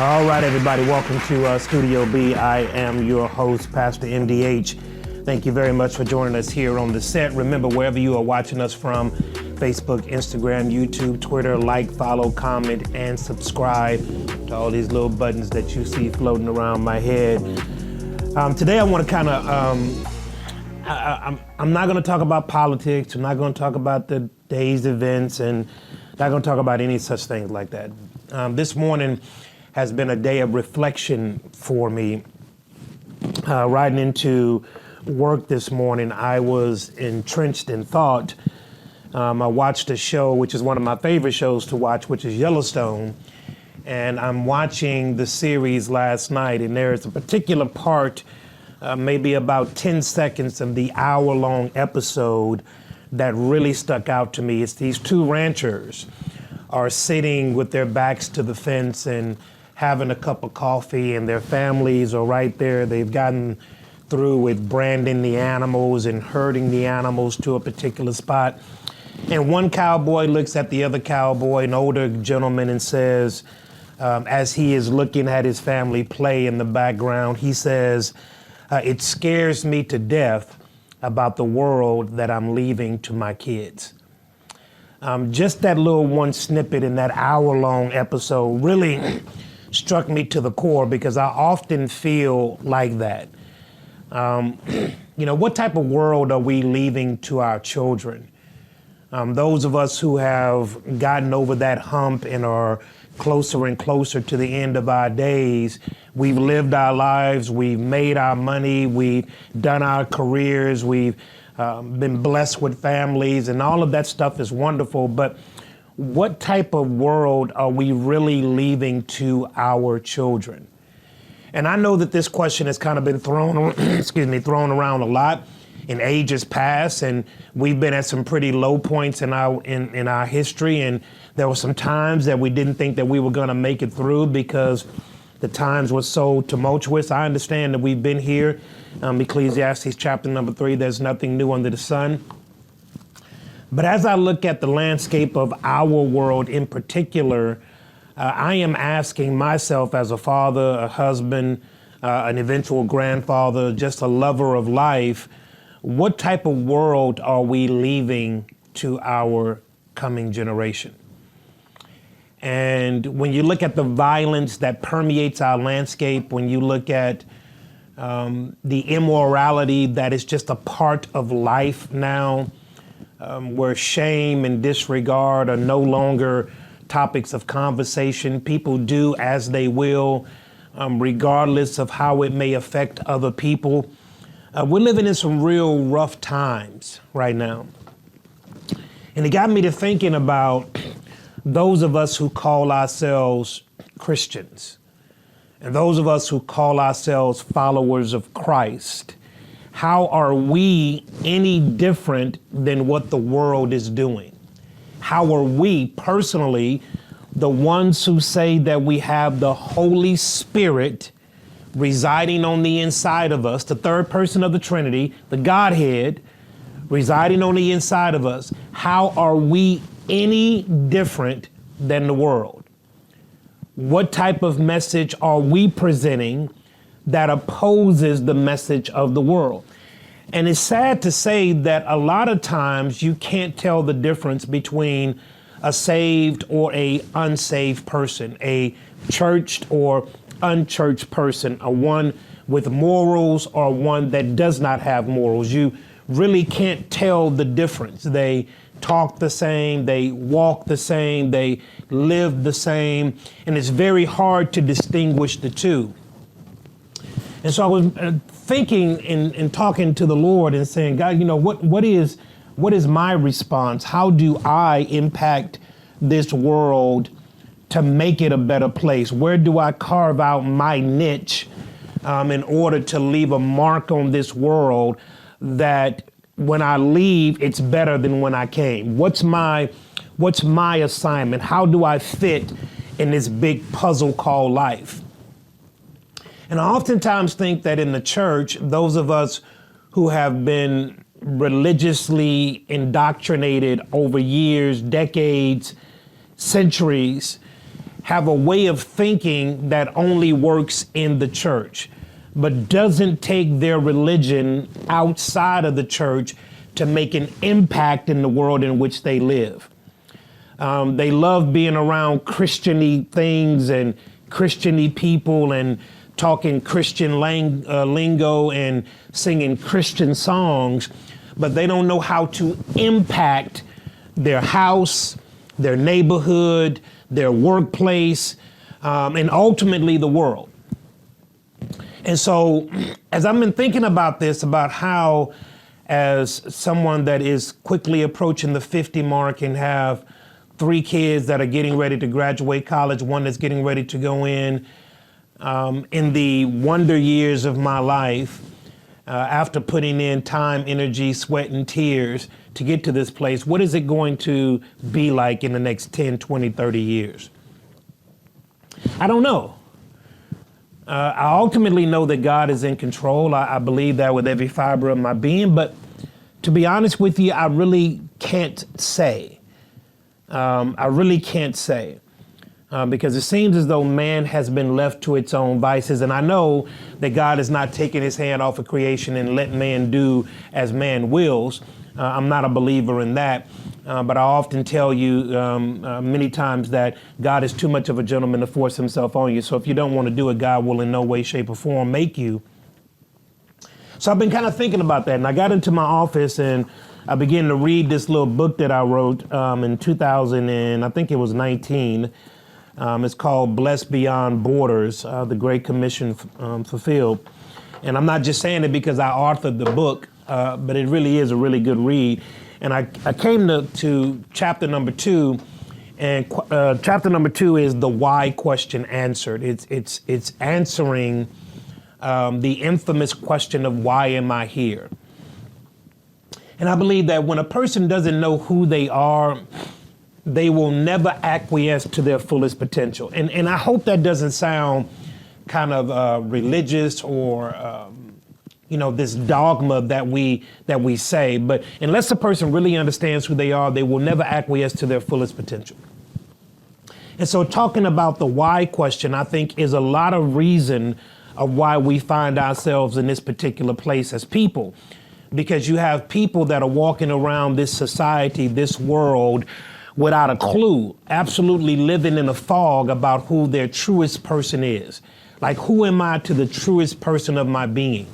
All right, everybody, welcome to Studio B. I am your host, Pastor MDH. Thank you very much for joining us here on the set. Remember, wherever you are watching us from, Facebook, Instagram, YouTube, Twitter, like, follow, comment, and subscribe to all these little buttons that you see floating around my head. Today, I want to kind of, I'm not going to talk about politics. I'm not going to talk about the day's events, and not going to talk about any such things like that. This morning has been a day of reflection for me. Riding into work this morning, I was entrenched in thought. I watched a show, which is one of my favorite shows to watch, which is Yellowstone. And I'm watching the series last night, and there's a particular part, maybe about 10 seconds of the hour-long episode that really stuck out to me. It's these two ranchers are sitting with their backs to the fence and having a cup of coffee, and their families are right there. They've gotten through with branding the animals and herding the animals to a particular spot. And one cowboy looks at the other cowboy, an older gentleman, and says, as he is looking at his family play in the background, he says, "It scares me to death about the world that I'm leaving to my kids." Just that little one snippet in that hour-long episode really struck me to the core, because I often feel like that. What type of world are we leaving to our children? Those of us who have gotten over that hump and are closer and closer to the end of our days, we've lived our lives, we've made our money, we've done our careers, we've been blessed with families, and all of that stuff is wonderful. But what type of world are we really leaving to our children? And I know that this question has kind of been thrown around a lot in ages past, and we've been at some pretty low points in our history, and there were some times that we didn't think that we were going to make it through because the times were so tumultuous. I understand that we've been here. Ecclesiastes chapter number 3, there's nothing new under the sun. But as I look at the landscape of our world in particular, I am asking myself, as a father, a husband, an eventual grandfather, just a lover of life, what type of world are we leaving to our coming generation? And when you look at the violence that permeates our landscape, when you look at the immorality that is just a part of life now, where shame and disregard are no longer topics of conversation. People do as they will, regardless of how it may affect other people. We're living in some real rough times right now. And it got me to thinking about those of us who call ourselves Christians, and those of us who call ourselves followers of Christ. How are we any different than what the world is doing? How are we personally, the ones who say that we have the Holy Spirit residing on the inside of us, the third person of the Trinity, the Godhead residing on the inside of us, how are we any different than the world? What type of message are we presenting that opposes the message of the world? And it's sad to say that a lot of times you can't tell the difference between a saved or a unsaved person, a churched or unchurched person, a one with morals or one that does not have morals. You really can't tell the difference. They talk the same, they walk the same, they live the same, and it's very hard to distinguish the two. And so I was thinking and talking to the Lord and saying, God, what is my response? How do I impact this world to make it a better place? Where do I carve out my niche in order to leave a mark on this world that when I leave, it's better than when I came? What's my assignment? How do I fit in this big puzzle called life? And I oftentimes think that in the church, those of us who have been religiously indoctrinated over years, decades, centuries, have a way of thinking that only works in the church, but doesn't take their religion outside of the church to make an impact in the world in which they live. They love being around Christian-y things and Christian-y people and talking Christian lingo and singing Christian songs, but they don't know how to impact their house, their neighborhood, their workplace, and ultimately the world. And so as I've been thinking about this, about how as someone that is quickly approaching the 50 mark and have 3 kids that are getting ready to graduate college, one that's getting ready to go in the wonder years of my life, after putting in time, energy, sweat, and tears to get to this place, what is it going to be like in the next 10, 20, 30 years? I don't know. I ultimately know that God is in control. I believe that with every fiber of my being, but to be honest with you, I really can't say. I really can't say. Because it seems as though man has been left to its own vices. And I know that God is not taking his hand off of creation and let man do as man wills. I'm not a believer in that. But I often tell you many times that God is too much of a gentleman to force himself on you. So if you don't want to do it, God will in no way, shape, or form make you. So I've been kind of thinking about that. And I got into my office and I began to read this little book that I wrote in 2000 and I think it was 19. It's called Blessed Beyond Borders, The Great Commission Fulfilled. And I'm not just saying it because I authored the book, but it really is a really good read. And I came to chapter number 2, and chapter number 2 is the why question answered. It's answering the infamous question of why am I here? And I believe that when a person doesn't know who they are, they will never acquiesce to their fullest potential. And I hope that doesn't sound kind of religious or, this dogma that we say. But unless a person really understands who they are, they will never acquiesce to their fullest potential. And so talking about the why question, I think, is a lot of reason of why we find ourselves in this particular place as people. Because you have people that are walking around this society, this world, without a clue, absolutely living in a fog about who their truest person is. Like, who am I to the truest person of my being?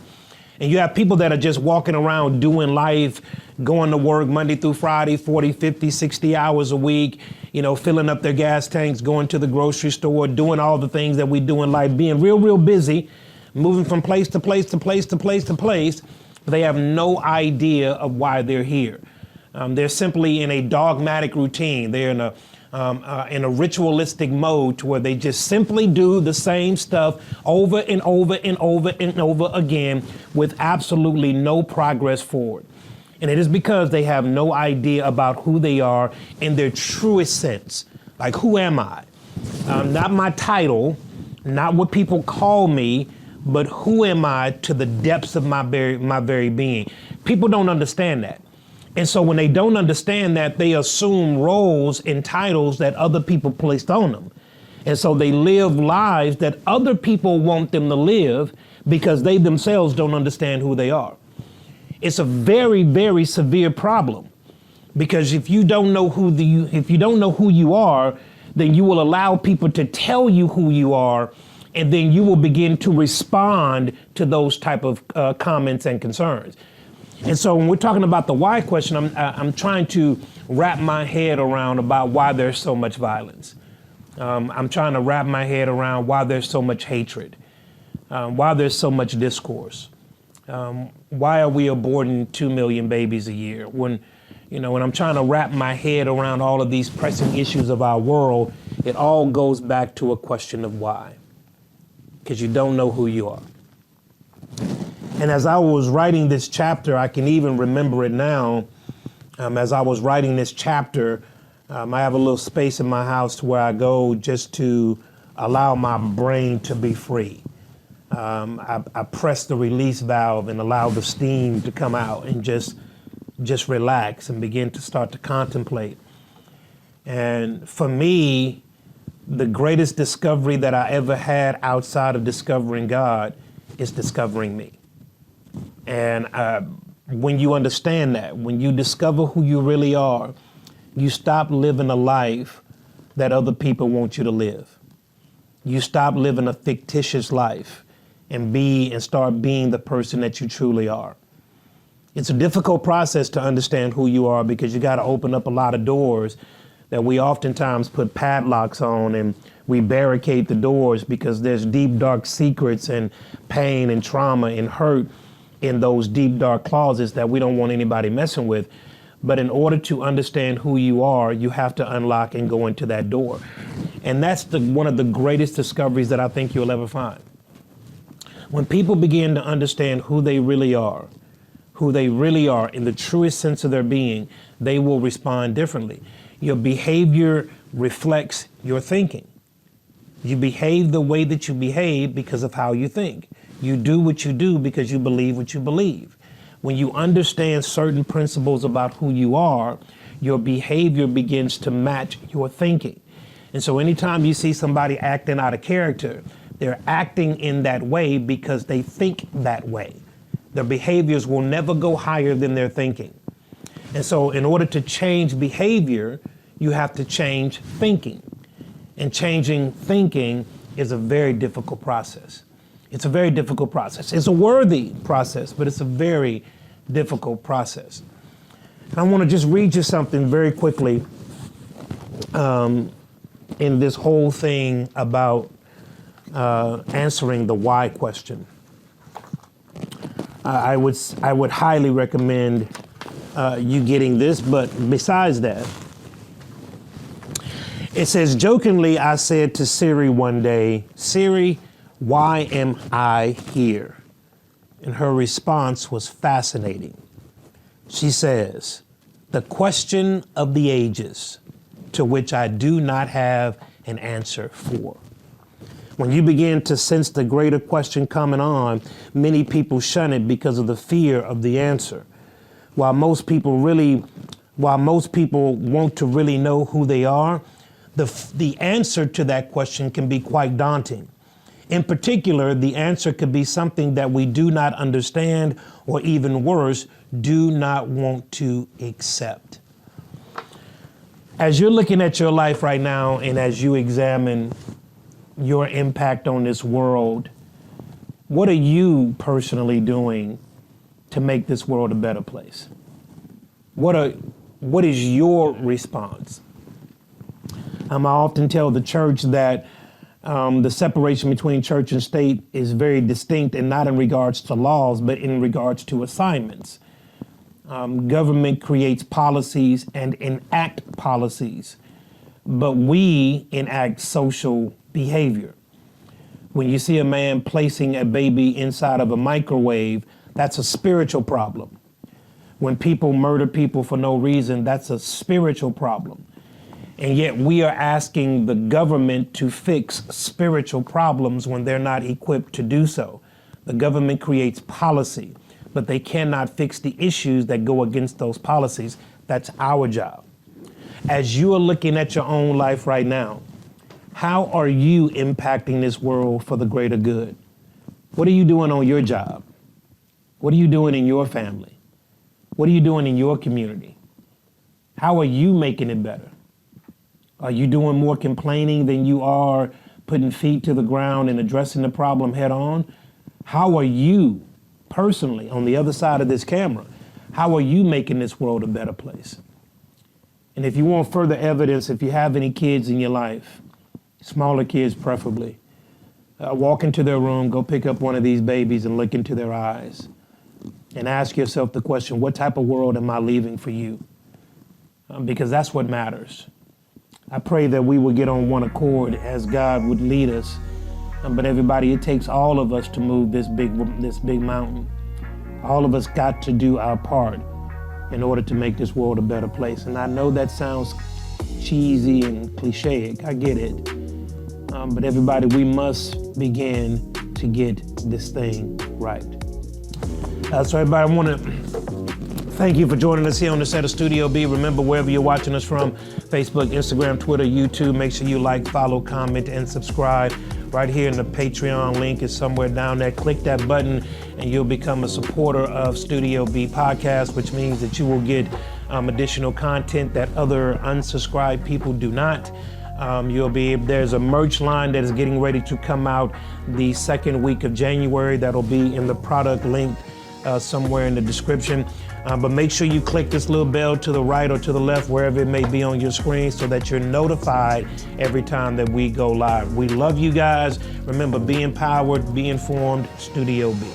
And you have people that are just walking around doing life, going to work Monday through Friday, 40, 50, 60 hours a week, filling up their gas tanks, going to the grocery store, doing all the things that we do in life, being real, real busy, moving from place to place to place to place to place. But they have no idea of why they're here. They're simply in a dogmatic routine. They're in a ritualistic mode to where they just simply do the same stuff over and over and over and over again with absolutely no progress forward. And it is because they have no idea about who they are in their truest sense. Like, who am I? Not my title, not what people call me, but who am I to the depths of my very being? People don't understand that. And so when they don't understand that, they assume roles and titles that other people placed on them. And so they live lives that other people want them to live because they themselves don't understand who they are. It's a very, very severe problem, because if you don't know who you are, then you will allow people to tell you who you are, and then you will begin to respond to those type of comments and concerns. And so when we're talking about the why question, I'm trying to wrap my head around about why there's so much violence. I'm trying to wrap my head around why there's so much hatred, why there's so much discourse. Why are we aborting 2 million babies a year? When I'm trying to wrap my head around all of these pressing issues of our world, it all goes back to a question of why. Because you don't know who you are. And as I was writing this chapter, I can even remember it now. As I was writing this chapter, I have a little space in my house where I go just to allow my brain to be free. I press the release valve and allow the steam to come out and just relax and begin to start to contemplate. And for me, the greatest discovery that I ever had outside of discovering God is discovering me. And when you understand that, when you discover who you really are, you stop living a life that other people want you to live. You stop living a fictitious life and start being the person that you truly are. It's a difficult process to understand who you are because you got to open up a lot of doors that we oftentimes put padlocks on, and we barricade the doors because there's deep, dark secrets and pain and trauma and hurt in those deep, dark closets that we don't want anybody messing with. But in order to understand who you are, you have to unlock and go into that door. And that's one of the greatest discoveries that I think you'll ever find. When people begin to understand who they really are in the truest sense of their being, they will respond differently. Your behavior reflects your thinking. You behave the way that you behave because of how you think. You do what you do because you believe what you believe. When you understand certain principles about who you are, your behavior begins to match your thinking. And so anytime you see somebody acting out of character, they're acting in that way because they think that way. Their behaviors will never go higher than their thinking. And so in order to change behavior, you have to change thinking. And changing thinking is a very difficult process. It's a very difficult process. It's a worthy process, but it's a very difficult process. And I want to just read you something very quickly in this whole thing about answering the why question. I would highly recommend you getting this, but besides that, it says, jokingly, I said to Siri one day, Siri, why am I here? And her response was fascinating. She says, the question of the ages to which I do not have an answer for. When you begin to sense the greater question coming on, many people shun it because of the fear of the answer. While most people want to really know who they are, the answer to that question can be quite daunting. In particular, the answer could be something that we do not understand, or even worse, do not want to accept. As you're looking at your life right now, and as you examine your impact on this world, what are you personally doing to make this world a better place? What is your response? I often tell the church that the separation between church and state is very distinct, and not in regards to laws, but in regards to assignments. Government creates policies and enact policies, but we enact social behavior. When you see a man placing a baby inside of a microwave, that's a spiritual problem. When people murder people for no reason, that's a spiritual problem. And yet we are asking the government to fix spiritual problems when they're not equipped to do so. The government creates policy, but they cannot fix the issues that go against those policies. That's our job. As you are looking at your own life right now, how are you impacting this world for the greater good? What are you doing on your job? What are you doing in your family? What are you doing in your community? How are you making it better? Are you doing more complaining than you are putting feet to the ground and addressing the problem head on? How are you personally on the other side of this camera? How are you making this world a better place? And if you want further evidence, if you have any kids in your life, smaller kids preferably, walk into their room, go pick up one of these babies and look into their eyes and ask yourself the question, what type of world am I leaving for you? Because that's what matters. I pray that we will get on one accord as God would lead us. But everybody, it takes all of us to move this big mountain. All of us got to do our part in order to make this world a better place. And I know that sounds cheesy and cliche. I get it. But everybody, we must begin to get this thing right. So everybody, I want to Thank you for joining us here on the set of Studio B. Remember, wherever you're watching us from, Facebook, Instagram, Twitter, YouTube, make sure you like, follow, comment, and subscribe. Right here in the Patreon link is somewhere down there. Click that button and you'll become a supporter of Studio B Podcast, which means that you will get additional content that other unsubscribed people do not. There's a merch line that is getting ready to come out the second week of January. That'll be in the product link somewhere in the description. But make sure you click this little bell to the right or to the left, wherever it may be on your screen, so that you're notified every time that we go live. We love you guys. Remember, be empowered, be informed. Studio B.